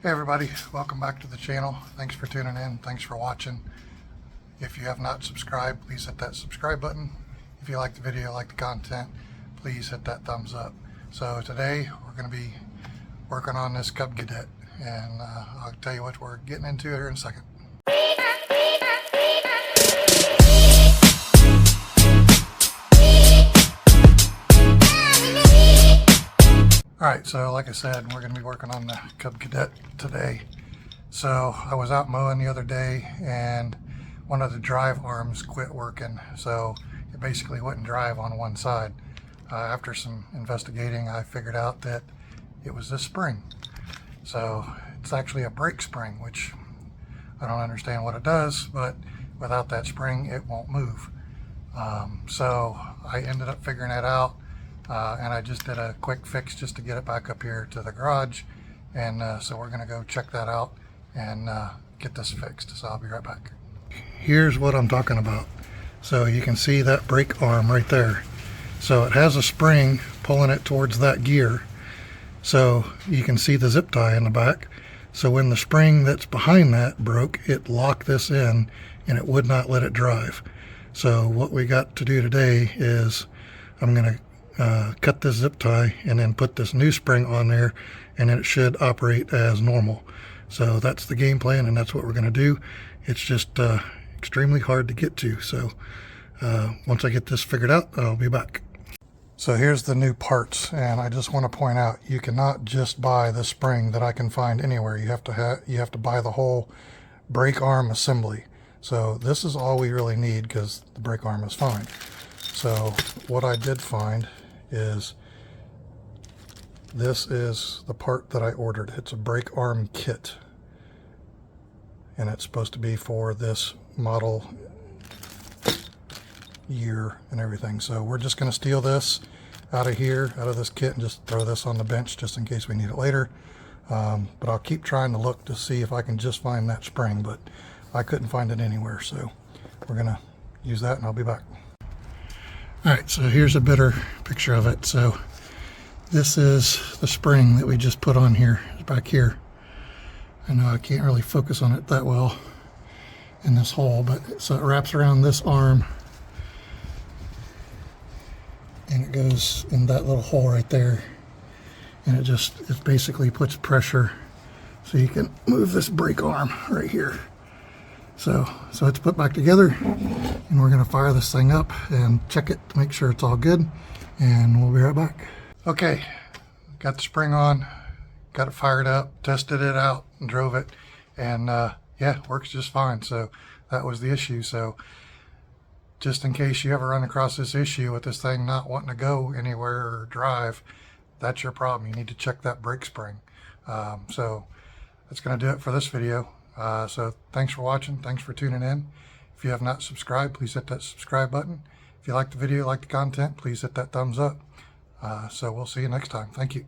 Hey everybody, welcome back to the channel. Thanks for tuning in. Thanks for watching. If you have not subscribed, please hit that subscribe button. If you like the video, like the content, please hit that thumbs up. So today we're going to be working on this Cub Cadet, and I'll tell you what we're getting into here in a second. Alright, so like I said, we're going to be working on the Cub Cadet today. So I was out mowing the other day and one of the drive arms quit working, so it basically wouldn't drive on one side. After some investigating, I figured out that it was this spring. So it's actually a brake spring, which I don't understand what it does, but without that spring it won't move. So I ended up figuring that out. And I just did a quick fix just to get it back up here to the garage, and so we're going to go check that out and get this fixed. So I'll be right back. Here's what I'm talking about. So you can see that brake arm right there. So it has a spring pulling it towards that gear. So you can see the zip tie in the back. So when the spring that's behind that broke, it locked this in and it would not let it drive. So what we got to do today is I'm going to cut this zip tie and then put this new spring on there, and then it should operate as normal. So that's the game plan, and that's what we're going to do. It's just extremely hard to get to, so once I get this figured out, I'll be back. So here's the new parts, and I just want to point out, you cannot just buy the spring that I can find anywhere. You have to buy the whole brake arm assembly. So this is all we really need, because the brake arm is fine. So what I did find is this is the part that I ordered. It's a brake arm kit, and it's supposed to be for this model year and everything. So we're just going to steal this out of here, out of this kit, and just throw this on the bench just in case we need it later. But I'll keep trying to look to see if I can just find that spring, but I couldn't find it anywhere. So we're going to use that, and I'll be back. Alright, so here's a better picture of it. So this is the spring that we just put on here. It's back here. I know I can't really focus on it that well in this hole, but so it wraps around this arm and it goes in that little hole right there, and it basically puts pressure so you can move this brake arm right here. So it's put back together, and we're going to fire this thing up and check it to make sure it's all good, and we'll be right back. Okay, got the spring on, got it fired up, tested it out, and drove it, and yeah, works just fine. So that was the issue. So just in case you ever run across this issue with this thing not wanting to go anywhere or drive, that's your problem. You need to check that brake spring. So that's going to do it for this video. So thanks for watching. Thanks for tuning in. If you have not subscribed, please hit that subscribe button. If you like the video, like the content, please hit that thumbs up. So we'll see you next time. Thank you.